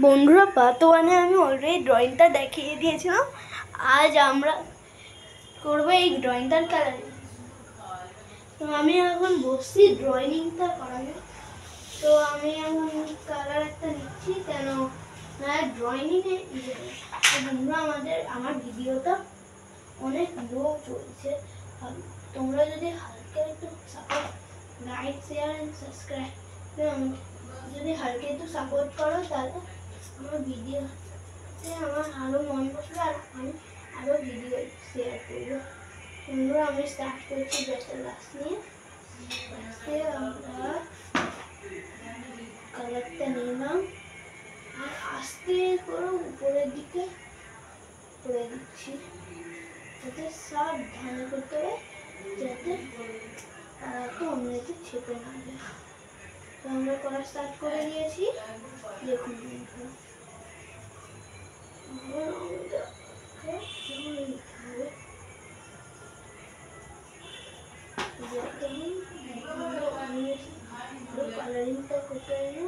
বন্ধুরা পার্ট ওয়ানে আমি অলরেডি ড্রয়িংটা দেখিয়ে দিয়েছিলাম। আজ আমরা করবো এই ড্রয়িংটার কালারিং। তো আমি এখন বসছি ড্রয়িংটা করানো। তো আমি এখন কালার একটা নিচ্ছি, কেন না ড্রয়িংয়ে বন্ধুরা আমার ভিডিওটা অনেক লো চলছে। তোমরা যদি হালকা একটু support, like, share and subscribe যদি হালকা একটু সাপোর্ট করো, তাহলে আমার ভিডিওতে আমার আরও মন বসবে আর আমি আরও ভিডিও শেয়ার করবো। বন্ধুরা আমি স্টার্ট করছি ব্রাশের লাস্ট নিয়ে। ফার্স্টে আমরা কালারটা নিলাম আর আস্তে করে উপরের দিকে করে দিচ্ছি, যাতে সাবধানে করতে হবে, যাতে কালারটা অন্যদিকে ছেপে না যায়। তো আমরা করা স্টার্ট করে দিয়েছি, দেখুন বন্ধুরা। কালারিংটা করতে হবে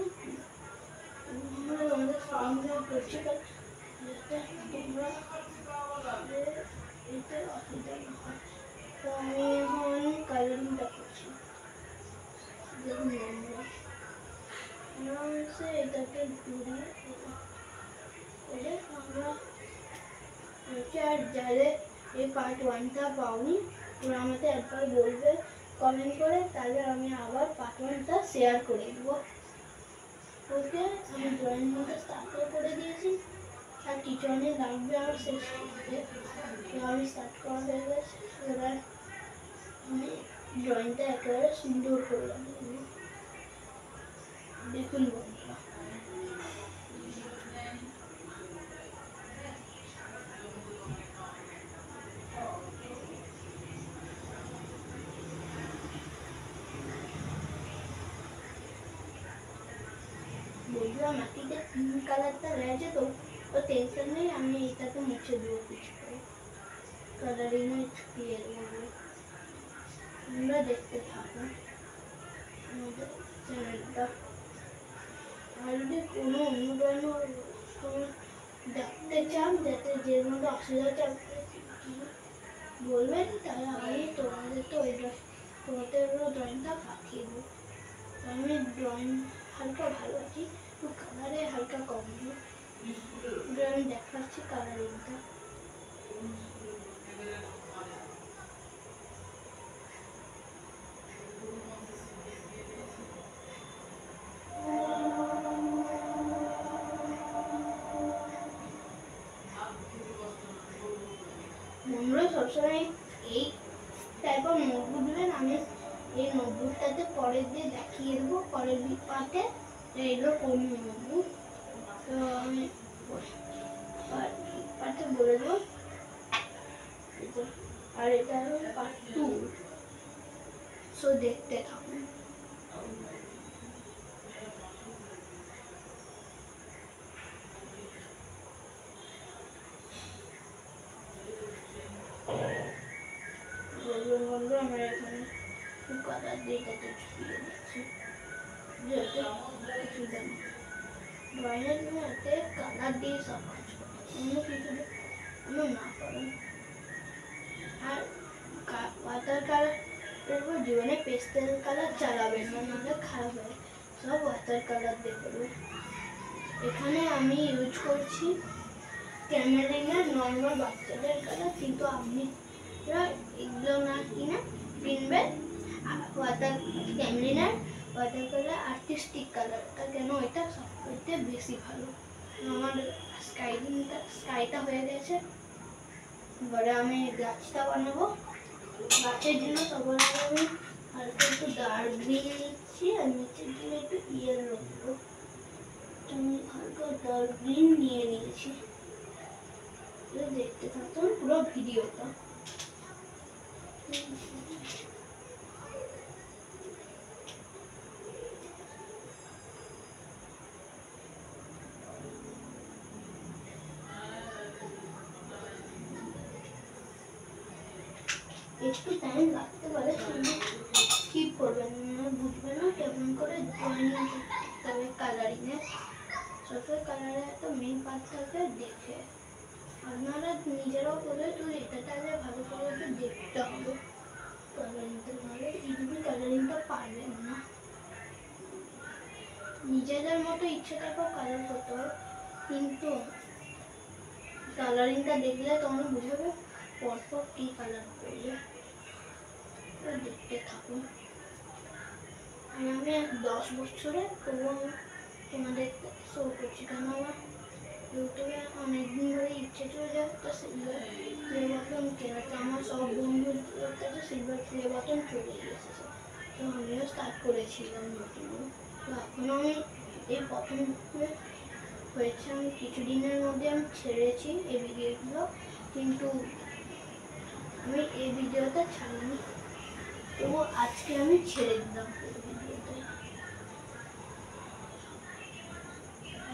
আমাদের সামনে করছি, তোমরা এতে অসুবিধা না হয়। তো আমি এখন কালারিংটা করছি, দেখুন বন্ধুরা। আরামসে এটাকে ঘুরিয়ে আমরা আর যাদের এই পার্ট ওয়ানটা পাওনি ওরা আমাকে একবার বলবে কমেন্ট করে, তাহলে আমি আবার পার্ট ওয়ানটা শেয়ার করে দেবো। ওকে, আমি ড্রয়িং মধ্যে স্টার্টও করে দিয়েছি আর টিচারে লাগবে আমার শেষ করতে। তো আমি স্টার্ট করা হয়ে গেছে, এবার আমি ড্রয়িংটা একেবারে সুন্দর করে লাগিয়ে দেবো। দেখুন বন্ধুরা, বন্ধুরা মাটিতে পিঙ্ক কালারটা রয়েছে, তো টেনশন নেই, আমি এটাকে মুছে দেবো কিছু করে কালারিংয়ে ছুটিয়ে দেবো। তোমরা দেখতে থাকো আমাদের চ্যানেলটা। আর যদি কোনো অন্য ধরনের দেখতে চান, যাতে যে মধ্যে অসুবিধা চান বলবেন, তাহলে আমি তোমাদেরকে তোমাদের ড্রয়িংটা পাঠিয়ে দেবো। আমি ড্রয়িং হালকা ভালো আছি, একটু কালারে হালকা কম দিই। আমি দেখাচ্ছি কালারিংটা। বন্ধুরা সবসময় এই টাইপের নোটবুক দেবেন, আমি এই নোটবুকটাতে পরের দিয়ে দেখিয়ে দেবো পরের পার্টে। এগুলো কোন নোটবুক, তো আমি পার্টে বলে দেবো। আর এটা হলো পার্ট টু, সো দেখতে থাকুন। আমরা এখানে কালার দিয়ে এটাকে ছুঁয়ে দিচ্ছি, ড্রয়িংয়েতে কালার দিয়ে সব কাজ করে, অন্য কিছু অন্য না করেন। আর ওয়াটার কালারের উপর জীবনে পেস্টেল কালার চালাবেন না, নাহলে খারাপ হয়। সব ওয়াটার কালার দিয়ে করবে। এখানে আমি ইউজ করছি ক্যামেলিনের নর্মাল বাচ্চাদের কালার, কিন্তু আপনারা এগুলো না কিনে কিনবেন ওয়াটার ক্যামেলিনের ওয়াটার কালার আর্টিস্টিক কালারটা, কেন এটা সবথেকে বেশি ভালো। আমার স্কাইটা হয়ে গেছে, এবারে আমি গাছটা বানাবো। গাছের জন্য সবার আগে আমি হালকা একটু ডার্ক গ্রিন নিচ্ছি আর নিচের দিকে একটু ইয়েলো দেবো। আমি হালকা ডার্ক গ্রিন নিয়ে নিয়েছি, দেখতে থাকুন পুরো ভিডিওটা। একটু টাইম লাগতে পারে, ঠিক করবেন না, বুঝবেন না কেমন করে ড্রয়িং করতে হবে কালারিংয়ে। সালফেট কালারের একটা মেন পার্ট থাকে দেখে আপনারা নিজেরাও বলে তো এটা তাহলে ভালো করে একটু দেখতে হবে কালারিংটা, নাহলে ইজিলি কালারিংটা পারবেন না। নিজেদের মতো ইচ্ছে থাকো কালার করতে হবে, কিন্তু কালারিংটা দেখলে তোমরা বুঝাবে পরপর কি কালার করবে, দেখতে থাকুন। আমি 10 বছরে তবুও তোমাদের শো করছি, কারণ আমার ইউটিউবে অনেকদিন ধরে ইচ্ছে চলে যায় একটা সিলভার প্লে বাটন কেনা, তো আমার সব বন্ধুর কাছে সিলভার প্লে বাটন চলে গিয়েছে, তো আমিও স্টার্ট করেছিলাম ইউটিউবে। তো এখন আমি এই প্রথম হয়েছে, আমি কিছুদিনের মধ্যে আমি ছেড়েছি এই ভিডিওগুলো, কিন্তু আমি এই ভিডিওটা ছাড়িনি, তবু আজকে আমি ছেড়ে দিলাম পুরো ভিডিওটা।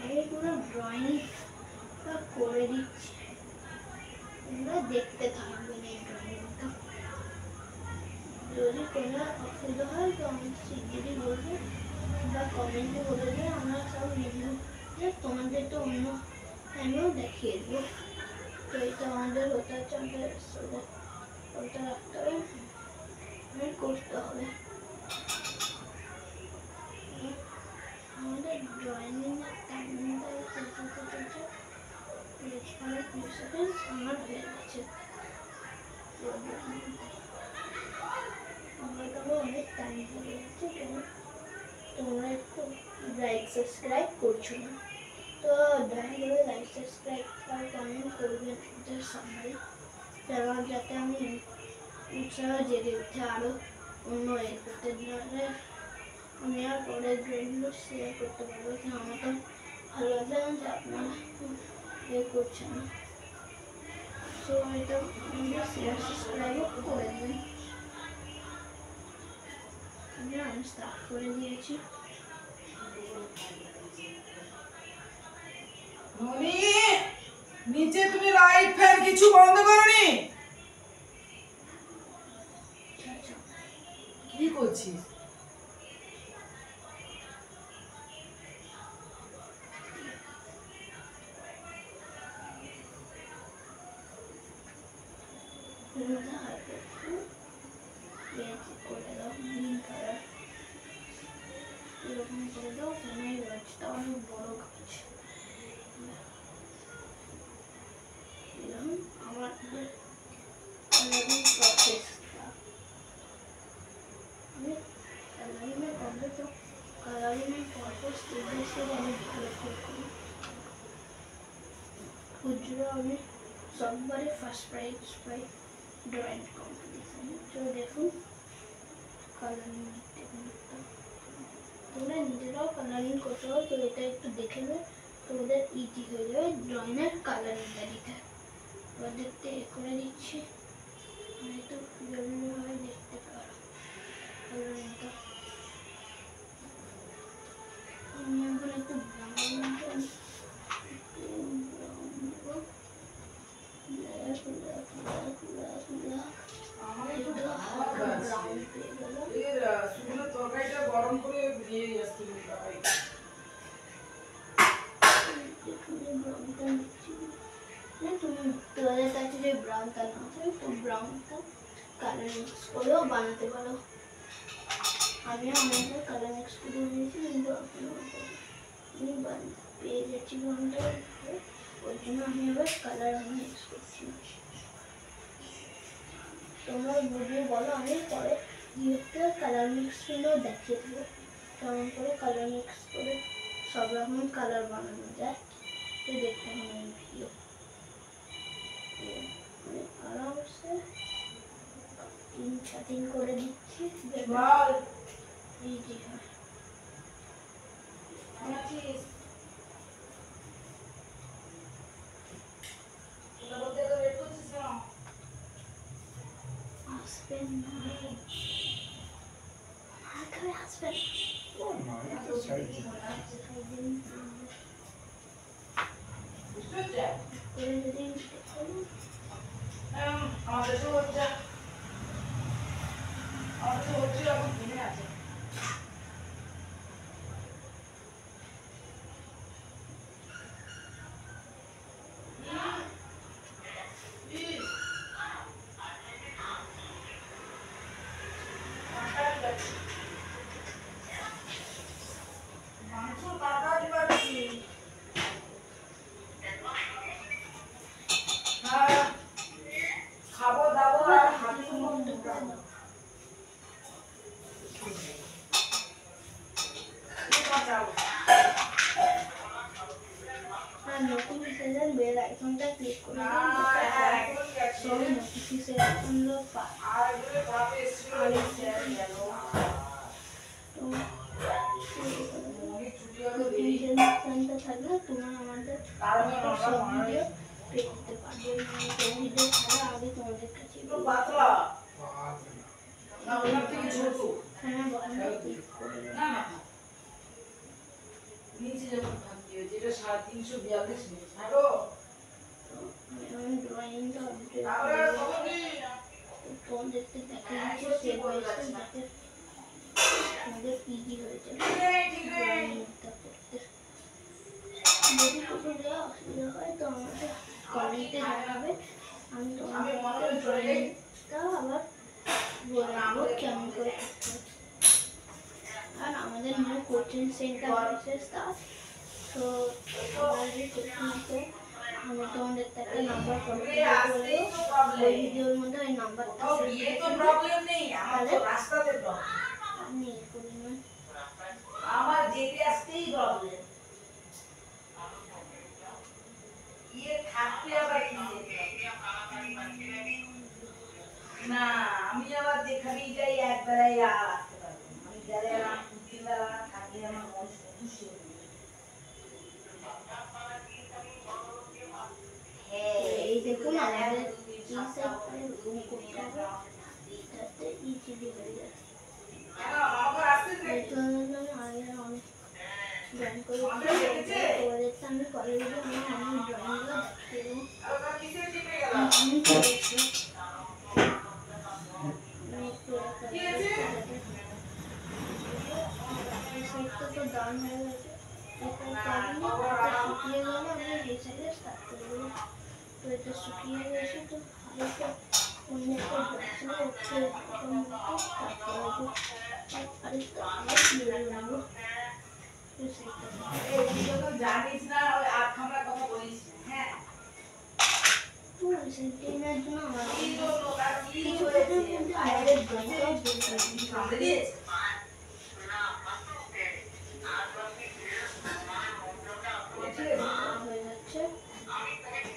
আমি পুরো ড্রয়িংটা করে দিচ্ছি, তোমরা দেখতে থাকবেন এই ড্রয়িংটা। যদি কোনো অসুবিধা হয় তো আমি শিগগিরই বলবো বা কমেন্টে বলে দিয়ে আমরা সব রিভিউ তোমাদের তো অন্য টাইমেও দেখিয়ে দেবো। তো এটা আমাদের হতে হচ্ছে আমাদের ওটা রাখতে হবে, করতে হবে। আমাদের ড্রয়িংয়ের টাইমিংটা চলছে আমার হয়ে গেছে। অনেক টাইম হয়ে যাচ্ছে, তোমরা একটু লাইক সাবস্ক্রাইব করছো না, তো দয়া করে লাইক সাবস্ক্রাইব আর কমেন্ট করবেন সবাই, কারণ যাতে আমি উৎসাহ জেগে উঠে আরও অন্য এ করতে, নাহলে আমি আর পরের ড্রয়িংগুলো শেয়ার করতে পারবো কি আমার তো ভালো লাগবে না যে আপনারা এ করছেন না। তো এটা শেয়ার সাবস্ক্রাইবও করে দেবেন। আমি স্টার্ট করে দিয়েছি। নিচে তুমি লাইট ফ্যান কিছু বন্ধ করনি? কি করছিস? করে দাও গ্রিন কালার, এরকম করে দাও, ফোনের গাছটা অনেক বড় গাছ। আমার প্রসেসটা আমি কালারিংয়ের কম্পিউটার কালারিংয়ের পারপাস উদ্দেশ্যে অনেক ভালো করি। খুচরো আমি সববারে ফার্স্ট প্রাইজ পাই ড্রয়িং কম্পিটিশনে। তো দেখুন কালারিং টেকনিকটা, তোমরা নিজেরাও কালারিং করতে হবে, তো এটা একটু দেখে নেবে, তোমাদের ইজি হয়ে যাবে ড্রয়িংয়ের কালারিংটা দিতে। এবার দেখতে করে দিচ্ছি, একটু জরুরিভাবে দেখতে পারো কালারিংটা। আমি এখন একটু ব্রাউন তরকারিটা গরম করে দিয়ে আসছিল। তোমাদের কাছে যে ব্রাউনটা না হয় তো ব্রাউনটা কালার মিক্স করেও বানাতে পারো। আমি অনেকটা কালার মিক্স করে নিয়েছি, কিন্তু আমি পেয়ে যাচ্ছি ব্রাউনটা, ওই জন্য আমি এবার কালার মিক্স করছি। তোমরা বুঝিয়ে বলো, আমি পরে ইউটিউবে কালার মিক্স করেও দেখিয়ে দেবো কেমন করে কালার মিক্স করে সব রকম কালার বানানো যায়। তো দেখতে হবে এই ভিডিও আরামসে কাটিং করে দিচ্ছি, ইজি হয়। আসবেন না, আমার ঘরে আসবেন আমাদের তো হচ্ছে এখন কিনে আছে। আর নোটিফিকেশন বেল আইকনটা ক্লিক করে না দিন এখন গেছে সব নোটিফিকেশনগুলো পায় আর এগুলো পড়াতে এসেছিল গেল তো অনেক ছুটি হবে দেরি নোটিফিকেশনটা থাকলে তোমরা আমাদের কারণ সব ভিডিও দেখতে পারবে তো ভিডিও ছাড়া আগে তোমাদের কাছে তো পাতলা না ওনার থেকে ছোট হ্যাঁ বাটনটা ক্লিক করে দাও। না না নিচে যখন থাকতে যেটা 342 মিনিট হ্যালো আমি ড্রয়িংটা আপডেট তাহলে খবর নেই তোমাদেরকে দেখা দিচ্ছি সেভ হয়েছে যাতে আমাদের ইজি হয়ে যাবে ঠিক রে ড্রয়িংটা করতে যদি কোনো যা অসুবিধা হয় তো আমাকে কমেন্টে জানাবে আমি তোমাদের ড্রয়িংটা আবার বলে দেবো কেমন করে করতে হয়। আর আমাদের নিউ কোচিং সেন্টার হয়েছে স্টাফ তো আমাদের কোচিংতে আমি তোমাদের একটা নাম্বার কমেন্টে বলে ওই ভিডিওর মধ্যে ওই নাম্বারটা ও ये तो प्रॉब्लम नहीं আমার তো রাস্তাতে প্রবলেম আমি করি না আমার যেতে আসতেই প্রবলেম ये থাকতে আবার কি না আমি আবার যেখানেই যাই একবারই আর আসতে পারবো না। আমি গেলে আমার 2-3 বেলা না থাকলে আমার মন খুশি হয়ে যায়। এই দেখুন আমাদের এই সাইডে রুম করতে হবে যাতে ইজিলি হয়ে যায় আমার আসতে এটা আমি আগে অনেক ড্রয়িং করে তোমাদেরকে আমি কলেজে আমি অনেক ড্রয়িংগুলো দেখিয়ে আর কিসে টিপে গেল আমি করেছি আমি একটু কি আছে এই সাইডটা তো ডাউন হয়ে গেছে এটা শুকিয়ে গেলে আমি এই সাইডে স্টার্ট করবো তো এটা শুকিয়ে গেছে তো হালকা অন্য একটা ব্রাশে ওকে স্টার্ট করবো আরেকটা আবার দিয়ে নেবো এই সাইডটা এই তো জানিস না ওই আটখানা কথা বলিস হ্যাঁ তো এই সাইডটার জন্য আমার কি জন্য কার কি কিছু হয়েছে কিন্তু আমাদের ড্রয়িংটাও বলতে সামনে দিয়েছে হয়ে যাচ্ছে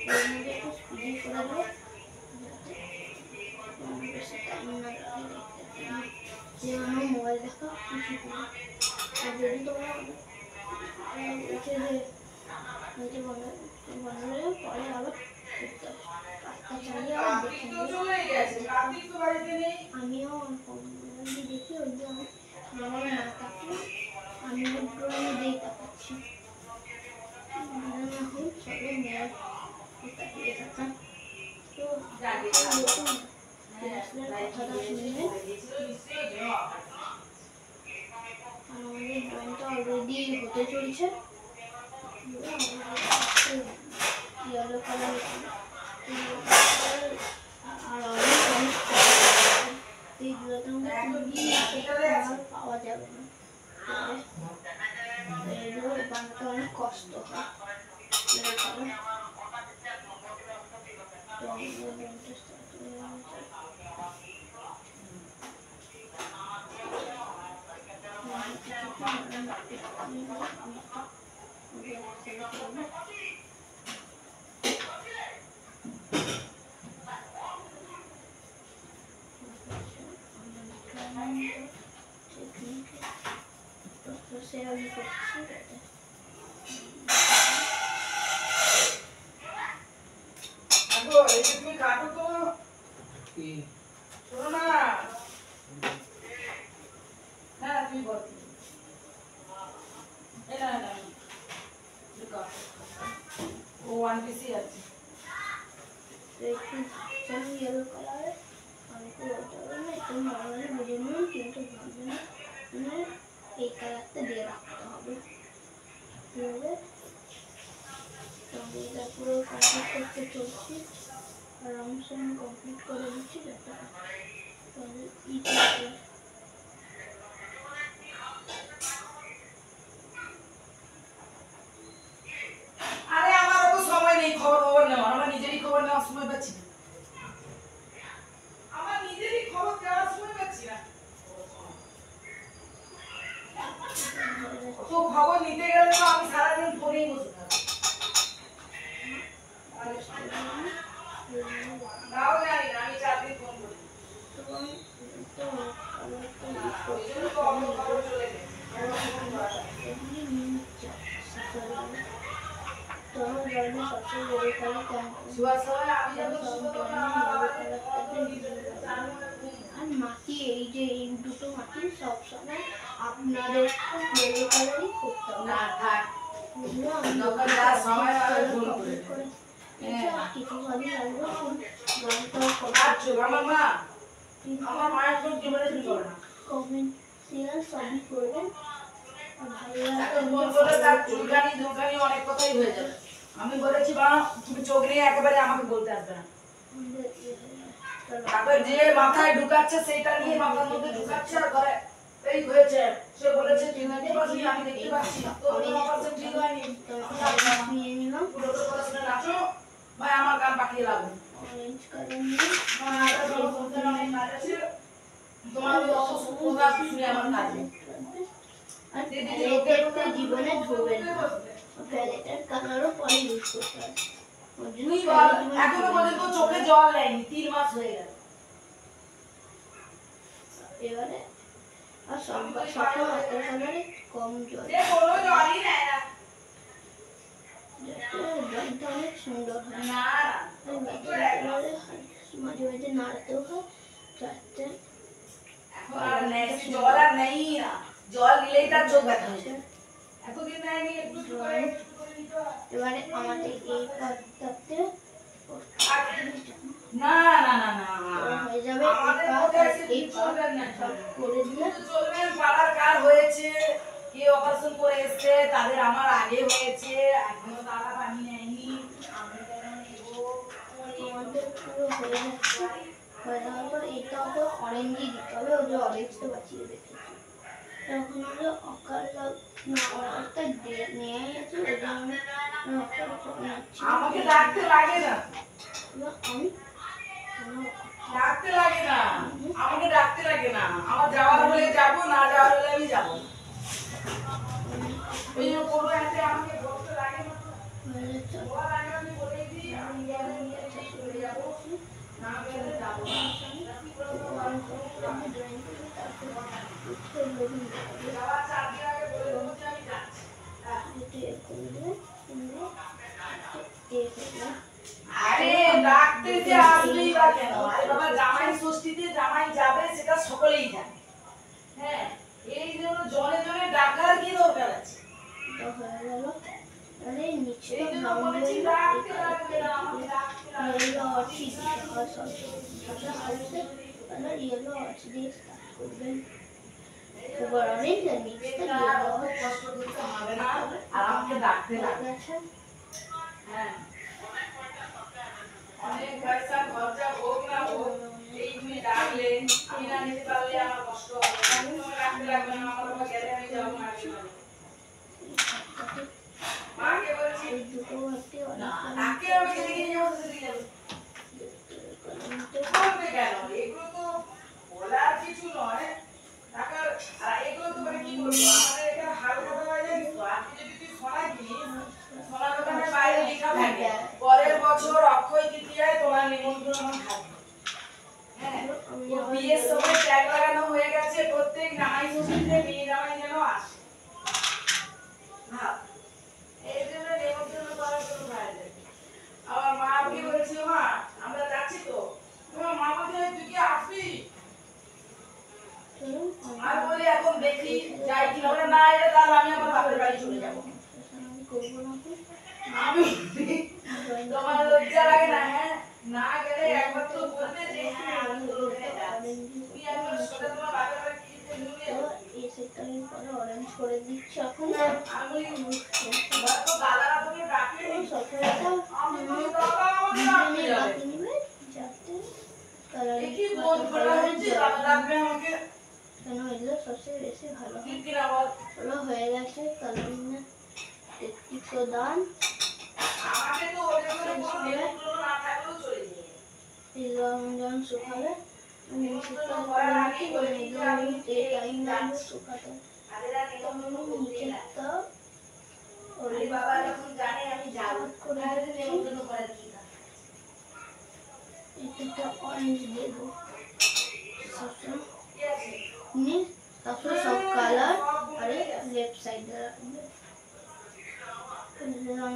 এর মধ্যে একটু স্পিডি করে দেবো যে আমার মোবাইল দেখা কিছু করে আর যদি তোমরা হচ্ছে যে বন্ধুরা পরে আবার দেখতে কাজটা চালিয়ে আবার দেখে তো নেবো চলে গেছে কার্তিক তো বাড়িতে নেই আমিও মোবাইল দেখি ওই যে আমার বাবা না থাকলে আমি ড্রয়িং দিয়ে তাকাচ্ছি এখন সবাই মেয়ের তাকিয়ে থাকা তো জাগে দেখুন কথাটা শুনবেন আর আমাদের ড্রয়িংটা অলরেডি হতে চলছে ইয়েলো কালার আর অনেক অনেক এইগুলোতে আমাদের পাওয়া যাবে না এগুলো বানাতে অনেক কষ্ট হয় তো আমাদের সে আমি করছি আগো এই যে তুমি কাটো তো কি শোনো না না তুমি বল এই না না দেখো ও ওয়ান পিসি আছে একটু ইয়েলো কালারে আমাকে ওটা না একটু নর্মালি বুঝে নিন কিন্তু ভাববে না মানে এই কালারটা দিয়ে রাখতে হবে এভাবে তো আমি এটা পুরো কমপ্লিট করতে চলছি আর অংশ আমি কমপ্লিট করে দিচ্ছি যাতে ই করতে আরে আমার অত সময় নেই খবর নেওয়ার আমার নিজেরই খবর নেওয়ার সময় পাচ্ছি না আমার নিজেরই খবর নেওয়ার সময় পাচ্ছি না তো খবর নিতে গেলে তো আমি সারাদিন ফোনেই বসে থাকি তোমার জন্য সবচেয়ে বড় কালার কোনটা? শোয়ার সময় আমি যখন সব শুবো তখন ধরনের আমার বড় বাবাকে কালারটাতে নিজে ভালো চার লাগবে। ঘন্টা ঘুম হয়। আর মাটি এই যে এই দুটো মাটি সবসময় আপনাদের বড় কালারই করতে হবে। না থাক বুঝলো? আমি যখন যা সময় হবে কালার ফোন কমপ্লিট করে করে হ্যাঁ। আর কিছু ভালো লাগবে গানটাও আচ্ছা আমার মা কিন্তু আমার মায়ের ফোন কি বলে তুমি করো না কমেন্ট শেয়ার সবই করবেন। আর ভালো এত লাগলে ফোন করলে তার চুলকানি দুলকানি অনেক কথাই হয়ে যাবে। আমি বলেছি মা তুমি চোখ নিয়ে একেবারে আমাকে বলতে আসবে না। তারপর যে মাথায় ঢুকাচ্ছে সেটা নিয়ে মাথার মধ্যে ঢুকাচ্ছে আর ঘরে এই হয়েছে সে বলেছে তুই দেখতে পাচ্ছি আমি দেখতে পাচ্ছি তোর কোনো অপারেশন ঠিক হয়নি নিয়ে নিলাম পুরো পড়াশোনা নাচো ভাই আমার কান পাকিয়ে লাগবে অরেঞ্জ কালার নিয়ে মা এটা বড় ফোনটা অনেক কাজ আছে তোমার অত কথা শুনে আমার কাজ নেই আর প্যালেটেরটা জীবনে ধোবেন না। প্যালেটের কালারও পরে ইউজ করতে হবে। ওর জন্য তুই বল প্যালেট জীবনে এখনো ধোবেন পর্যন্ত না। চোখে জল নেয়নি 3 মাস হয়ে গেল এবারে আর সব ওয়াটার কালারে কম জল যে কোনো জলই নেয় না জলটা অনেক সুন্দর হয়। না কালারে মাঝে মাঝে নাড়তেও হয় যাতে এখন আর নেই জল আর নেই না জল দিলেই তার চোখ ব্যথা হয়ে যায় এতদিন নেয়নি একটু একটু করে নিতে হয়। এবারে আমাদের এই পাতাতে না না না না হয়ে যাবে আমাদের মধ্যে এসে এই কিছু চলবে না সব করে দিলে কিন্তু চলবে পাড়ার কার হয়েছে কে অপারেশন করে এসেছে তাদের আমার আগে হয়েছে এখনো তারা পানি নেয়নি আমি কেন নেবো আমাদের পুরো হয়ে যাচ্ছে। হয়ে যাওয়ার পর এটা তো অরেঞ্জই দিতে হবে। ওই যে অরেঞ্জটা বাঁচিয়ে রেখেছি তখন হলো অকাল অকালটা নিয়ে গেছে ওই জন্য অকাল নিচ্ছি আমাকে ডাকতে লাগে না আমি ডাকতে লাগে না আমাকে ডাকতে লাগে না আমার যাওয়ার হলে যাবো না যাওয়ার হলে আমি যাবো ওই জন্য কোনো একটা আমাকে বলতে লাগে না হয়ে যাচ্ছে বলার আগে আমি বলেই দিই আমি চলে যাবো না গেলে যাবো না যাওয়ার 4 দিন আগে বলে দেবো যে আমি যাচ্ছি আরে ডাকতে যে আসবেই বা কেন আরে বাবা জামাই ষষ্ঠীতে জামাই যাবে সেটা সকলেই জানে হ্যাঁ এই জন্য জনে জনে ডাকার কি দরকার আছে এই জন্য বলেছি ডাকতে লাগবে না আমাকে ডাকতে লাগবে না। এবার অরেঞ্জ আর মিক্সটা এটা দিয়ে অত কষ্ট করতে হবে না আর আমাকে ডাকতে লাগবে আছে হ্যাঁ অনেক পয়সা খরচা হোক না হোক এই তুমি ডাকলে আমি না নিতে পারলে আমার কষ্ট হবে তোমাকে ডাকতে লাগবে না আমার বাবা গেলে আমি যাবো না মাকে বলছি এই দুটো হাতে না অনেক ডাকে আমি যেদিকে যাবো সেদিকে যাবো বলবে কেন এগুলো তো বলার কিছু নয় টাকার আর এগুলো তো মানে কি বলবো আমাদের এখানে হালকা দেওয়া যায় তো আপনি যদি তুই সোনা কিনিস সোনা দোকানের বাইরে লেখা থাকে পরের বছর অক্ষয় তৃতীয়ায় তোমার নিমন্ত্রণ থাকবে হ্যাঁ ওর বিয়ের সময় ট্যাগ লাগানো হয়ে গেছে প্রত্যেক জামাই ষষ্ঠীতে মেয়ে জামাই যেন আসে ভাব এই জন্য নিমন্ত্রণ করার কোনো ভাই নেই আমার মা কি বলছে মা আমরা যাচ্ছি তো তোমার মা বলছে তুই কি আসবি আর বলি এখন দেখি যাই কি না না এটা তাহলে আমি আমার বাপের বাড়ি চলে যাবো আমি তোমার লজ্জা লাগে না হ্যাঁ না গেলে একবার তো বলবে যে হ্যাঁ আমি তো ওখানে যাচ্ছি তুমি একবার সোজা তোমার বাপের বাড়ি গিয়ে নিয়ে যাবো অরেঞ্জ করে দিচ্ছি এখন আমি বলি তো দাদারা তোকে ডাকে সকালটা আমি বলি দাদা আমাকে ডাকতে যাবে যাতে কালার কি বোন করা হয়েছে দাদা ডাকবে আমাকে কেন এগুলো সবচেয়ে বেশি ভালো হয় ঠিক কিনা বল ওগুলো হয়ে গেছে কালারিং একটু দান আমাকে তো ওদের করে কোনো নিমন্ত্রণ না থাকলেও চলে যায় এই যখন শুকাবে আমি শীতকাল করে রাখি ওই টাইম লাগবে শুকাতে তখন নিচেরটা ওরে বাবা যখন জানে আমি যাব করে নিমন্ত্রণ করার কি কাজ একটা অরেঞ্জ দেবো সবসময় ঠিক আছে নিয়ে তারপর সব কালার আরে লেফট সাইডে রাখবে রঙ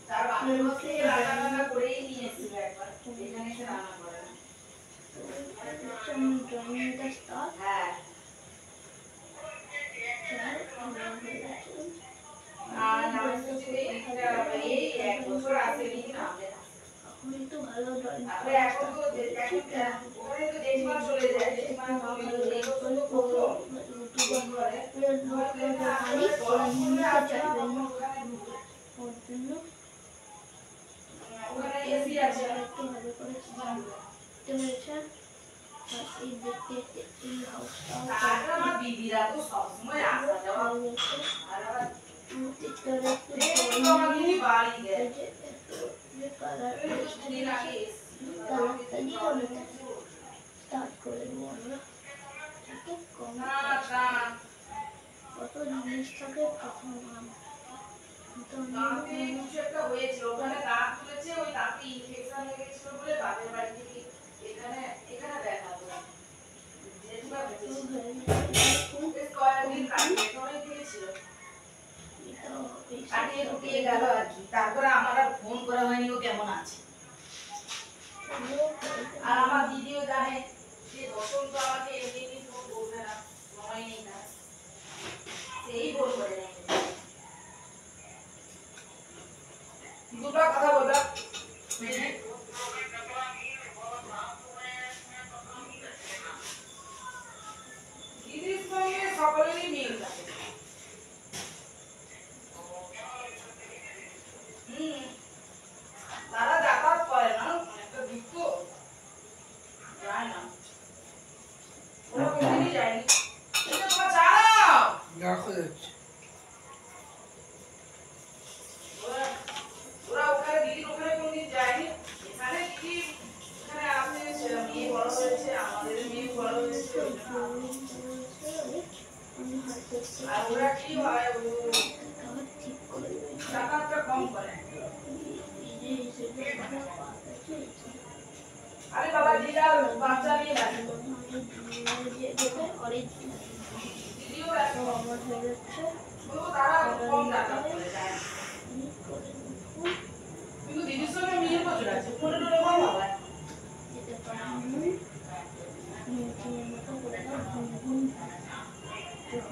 তার বাকি রান্না করেই নিয়ে এসেছিল একবার, এখানে এসে রান্না করে না। ড্রয়িংটা স্টার্ট। হ্যাঁ এই এক বছর আসেনি নামে না। এখন একটু ভালো ড্রয়িং তারপরে এখন তো ওখানে তো জেঠিমা চলে যায়, জেঠিমা এই বছর তো প্রথম ইউটিউবার করে ওর জন্য ওখানে এসি আছে। একটু ভালো করে শিখতে হয়েছে। আর এই দেখতে এই হাউসটাও তারপরে আমার দিদিরা তো সবসময় আসা যাওয়া হয়ে গেছে। আর আবার ভিতরে একটু আমার দিদি বাড়ি গেছে যে কালার দিন আগে কালারটা দিয়ে আমি স্টার্ট করে দেবো আমরা। ঠিক আছে, কম কত জিনিস থাকে প্রথম নাম তো দাঁতে কিছু একটা হয়েছিল, ওখানে দাঁত তুলেছে, ওই দাঁতে ইনফেকশন হয়ে গেছিল বলে বাপের বাড়ি থেকে এখানে এখানে দেখাবো জেঠিমা বেশ কয়েকদিন কাটিয়ে অনেক দিয়েছিল, কাটিয়ে কুটিয়ে গেল আর কি। তারপরে আমার আর ফোন করা হয়নি ও কেমন আছে। আর আমার দিদিও জানে যে বসন্ত আমাকে এমনি এমনি ফোন করবে না, সময় নেই না, সেই ফোন করে নেয়। দুটো কথা বলবা দিদির সঙ্গে সকলেরই মিল থাকে। তারা যাতায়াত করে না, একটা দিক তো যায় না, ওরা কোনদিনই যায়নি। এটা তোমার চাও দেখা যাচ্ছে ওরা ওখানে দিদির ওখানে কোনদিন যায়নি। এখানে দিদি এখানে আসে, মেয়ে বড় হয়েছে, আমাদের মেয়ে বড় হয়েছে, আর ওরা কি হয় যাতায়াতটা কম করে। আরে বাবা দিদা বাচ্চা নিয়ে যায়, দিদিও ব্যস্ত, শুধু তারা কম যাতায়াত করে যায়। কিন্তু দিদির সঙ্গে মেয়ের বছর আছে, ফোনে টোনে কম বাবা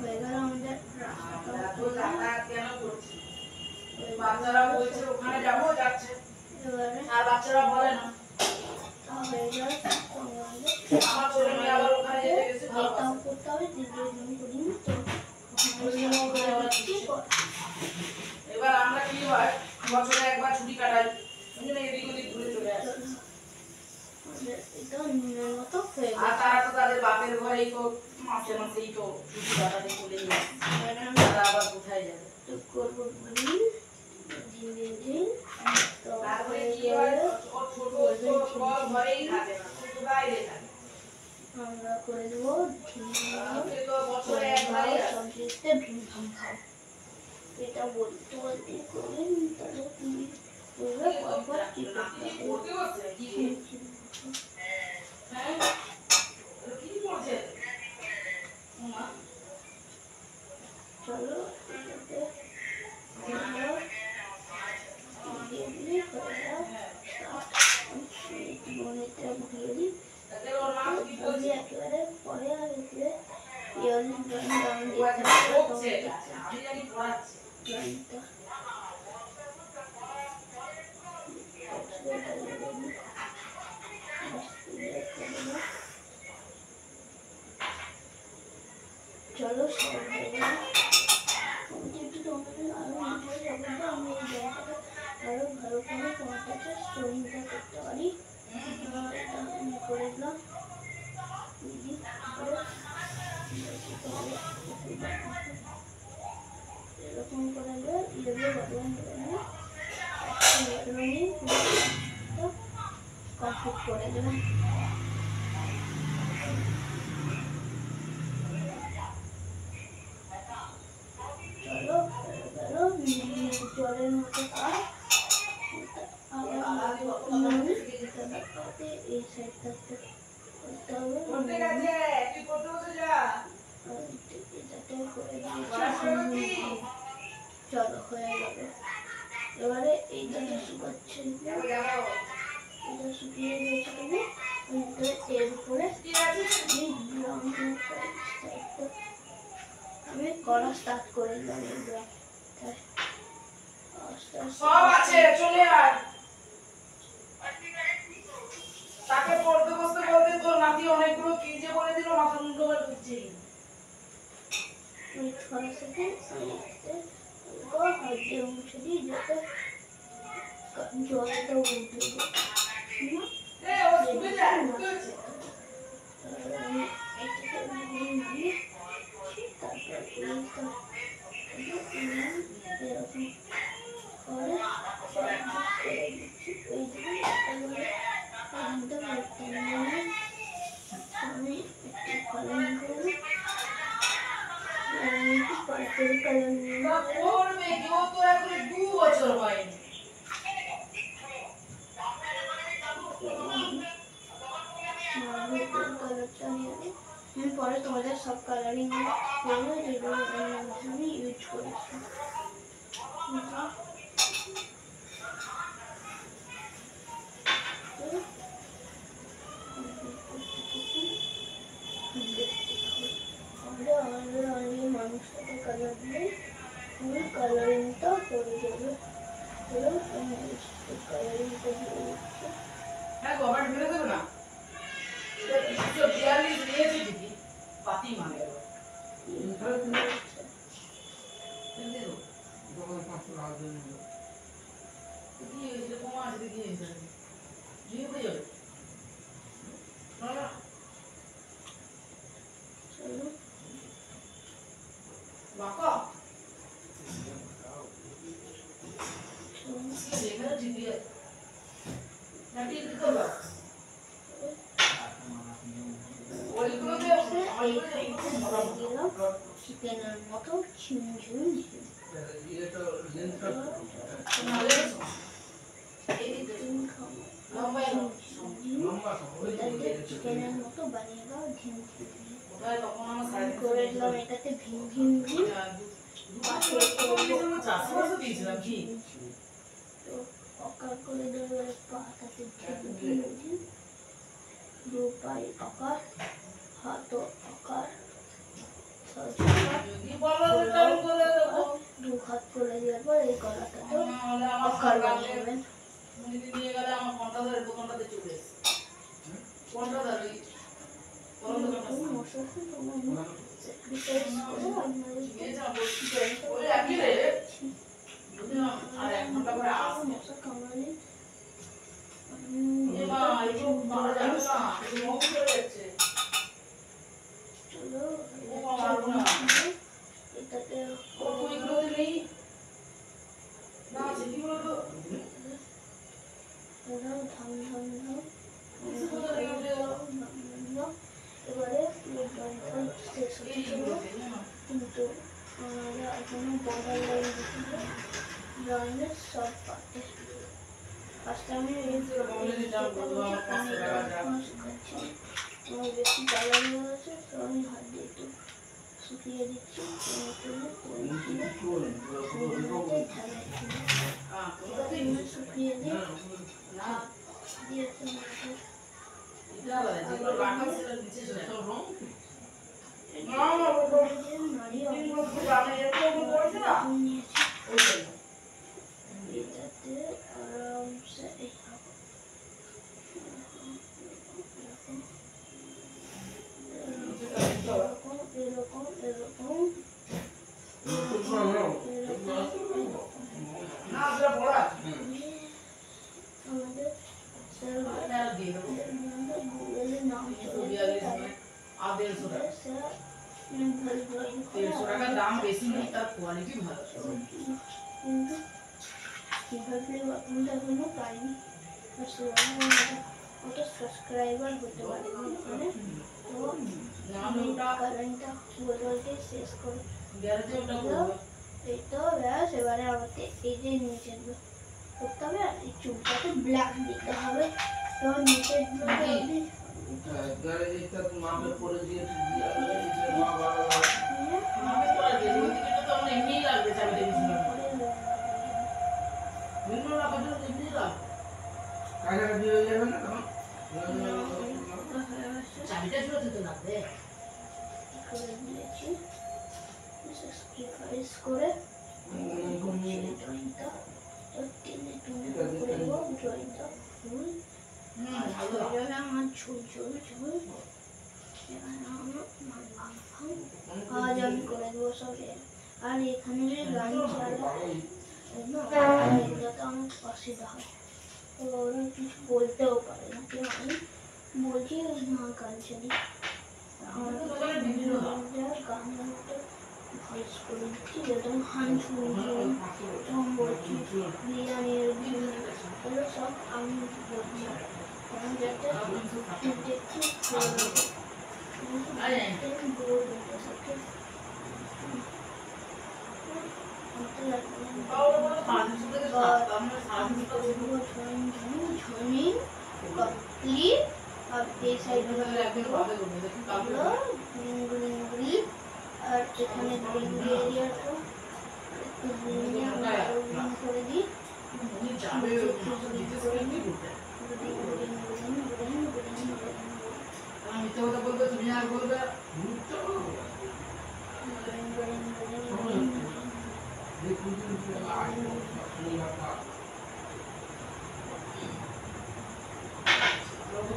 হয়ে গেল আমাদের এত যাতায়াত কেন করছি। বাচ্চারা বলছে ওখানে যাবো, যাচ্ছে, এবারে আর বাচ্চারা বলে না। হয়ে গেল আমার ছেলে মেয়ে আবার ওখানে যেতে গেছে, এটাও করতে হবে দিদির জন্য করি না তো এবার আমরা কি হয় বছরে একবার ছুটি কাটাই, ওই জন্য এদিক ওদিক ঘুরে চলে আসি। এটা নিমের মতো হয়ে আর গেল। তারা তো তাদের বাপের ঘরেই তো মাসে মাসেই তো ছুটি কাটাতে চলে যায়, তারা আবার কোথায় যাবে। তো করবো দিন দিন তো তারপরে হয়ে কি হয় গেল ওর ছোট বড় ঘরেই থাকে না, শুধু বাইরে থাকে। আমরা করে দেবো সে তো বছরে একবারই আসে। সবজিতে ধুমধাম খাও। এটা বলতে বলতে করবেন তাহলে তুমি করবে পরপর কি করতে হবে। পড়তে বসছে কি রে? হ্যাঁ কি পড়ছে মা? চলো এটাতে আমরা দিয়ে দিলে হয়ে গেল। মনেটা ঘুরিয়ে দিই তাহলে ওর মা কি আমি বলছে? একেবারে পরে আর এসে ইয়ারলি ড্রয়িং ও আজকে পড়ছে, আমি জানি পড়াচ্ছে। ড্রয়িংটা চলো সব হয়ে গেল। একটু তোমাদের আরো ভিডিও যাবো, আমি এই জায়গাটাকে আরো ভালো করে তোমার কাছে স্টোরিটা করতে পারি। এটা আমি করে দিলাম দিদি এরকম করে ইয়েলো বাটন কমপ্লিট করে দেবেন। চলো জলের মতো কাজ এই সাইডটা করতে হবে। পড়তে গেছে, তুই পড়তে বসে যা। এটাতে করে দিয়েছি। চলো হয়ে গেল। এবারে এইটাকে শুকাচ্ছে, এটা শুকিয়ে গেছে তবে এর উপরে আমি ব্রাউন সাইডটা আমি করা স্টার্ট করে দিলাম। এই ব্রাউন আস্তে সব আছে, চলে আয়। তাকে পড়তে বসতে বলতে তোর নাতি অনেকগুলো কি যে বলে দিল, মাথা মুন্ড করে দিচ্ছে। ওয়েট ফর আ সেকেন্ড, আমি হাত দিয়ে মুছে দিই যাতে জলটা উঠে যায়। ও শুবে যায়, কি হচ্ছে? আমি এটাকে নামিয়ে তারপর এরকম করে দিচ্ছি। ওই আমি একটু কালার করবো, পার্পল কালার নিয়ে বা পড়বে কি, ও তো এখন 2 বছর হয়নি। কালারটা নিয়ে আমি পরে তোমাদের সব কালারিং করবো যেগুলো আমি ইউজ করেছি। মানুষটাকে কালার দিয়ে ফুল কালারিংটা করে দেবে। কালারিংটা দিয়ে দিচ্ছি। হ্যাঁ গো, আবার ঢেলে দেবো না। 42 নিয়েছি দিদি, পাতি মানে গেল। ফেলে দেবো। দোকান 500 টাকা দিয়ে নিল। কি হয়েছে, কমা আছে কি হয়েছে? দিয়ে হয়ে যাবে। না চলো বাকা এখানে ঠিক আছে। নাটি কি করবা? ওইগুলোতে চিকেনের মতো ঝিমঝিম চিকেনের মতো বানিয়ে দাও ঝিমঝিম করে দিলাম এটাতে ভিম ভিম ভিম। তো অকার করে দেবো পাতাতে ঝিম ভিম ভিম। দু পায়ে আকার, হাতও আকার, দু হাত করে দেওয়ার পর এই গলাটাতে আকার বানিয়ে নেবেন। নিয়ে গেলে আমার কন্টাদারের দোকানটাতে চলে এসেছে। কন্টাদারি আর 1 ঘন্টা পরে আসবে। মশা কামড়ালে এমা এগুলো মারা যাবে না, এগুলো মক করে যাচ্ছে। চলো ও মারবো না। এটাতে ও এগুলোতে নেই না, সেগুলো তো ধাম ধাম ধাম ধাম। এবারে শেষ হতে চলবে, কিন্তু আমরা এখনো বর্ডার লাইন দিতে ড্রয়িংয়ের সব পাতে ফার্স্ট আমি শুকাচ্ছি। আমার বেশি কালার হয়ে গেছে, তো আমি হাত দিয়ে একটু শুকিয়ে দিচ্ছি। শুকিয়ে দিয়ে দিয়েছি এটা বলে যেগুলো রাখা ছিল নিচে চলে তো রং এটাতে আরামসে এরকম এরকম আমাদের গুগলের নাম চলে দাম বেশি নেই, তার কোয়ালিটি ভালো। কিন্তু কিভাবে আপনারা এখনো পাইনি, ওটা সাবস্ক্রাইবার হতে পারে মানে। তো আমি কারেন্টটা বলতে শেষ করে এই তো ব্যাস। এবারে আমাকে এই যে নিচেগুলো করতে হবে, আর এই চুলটাকে ব্ল্যাক দিতে হবে। তো নিচের করে ড্রয়িংটা টেনে টুনে করে দেবো ড্রয়িংটা ফুল আমার ঝুল ঝুল ঝুল আজ আমি করে দেবো সব আর এখানে যে গান চালায় এগুলো তো আমার অসুবিধা হয় তো ওরা কিছু বলতেও পারে না কেউ আমি বলছি না গান চালি আমার গান ভয়েস করে দিচ্ছি যেরকম হান শুনছি তখন বলছি বিরিয়ানির এগুলো সব আমি বলছি কারণ যাতে দেখছি আর এই সাইড আর এখানে গ্রিন এরিয়াটা একটু গ্রিন করে দিই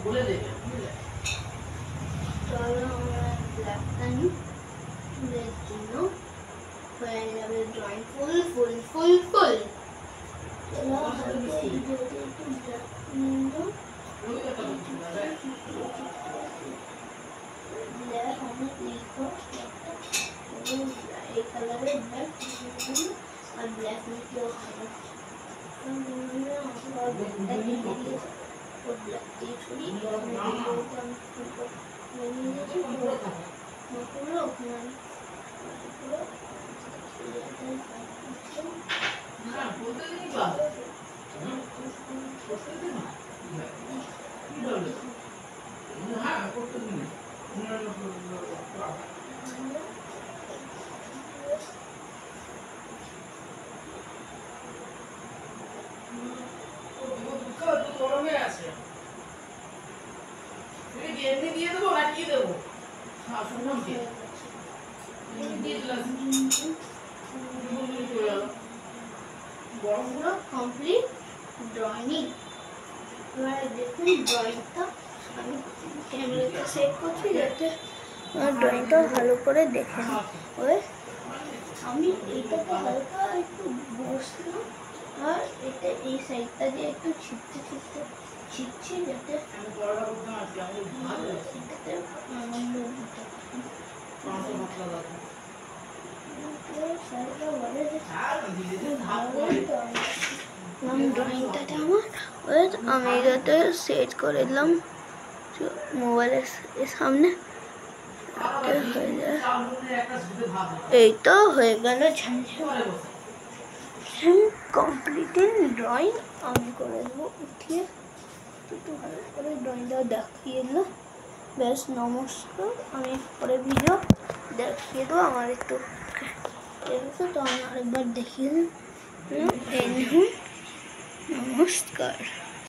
বলে দেবে চলো আমরা ব্ল্যাক পেন চুলের জন্য হয়ে যাবে ড্রয়িং ফুল ফুল ফুল ফুল চলো ব্ল্যাক অনেক লিখবো এই কালারের ব্ল্যাক আর ব্ল্যাক লিখলেও ভালো দিয়ে দেবো না কি দেবো কমপ্লিট ড্রয়িং এবার দেখুন ড্রয়িংটা আমি ক্যামেরাটা সেট করছি যাতে আমার ড্রয়িংটা ভালো করে দেখে ওই আমি এইটাতে হালকা একটু বসলাম আর এটা এই সাইডটা দিয়ে একটু ছিটছি যাতে এটাতে আনন্দ দিতে ড্রয়িংটাতে আমি এটাতে সেট করে দিলাম মোবাইলের সামনে হয়ে যায় এই তো হয়ে গেল কমপ্লিটিং ড্রয়িং আমি করে দেবো উঠিয়ে একটু ভালো করে ড্রয়িংটা দেখিয়ে দিল বেশ নমস্কার আমি পরে ভিডিও দেখিয়ে দেবো আমার একটু তো আমি আরেকবার দেখিয়ে দিই নমস্কার।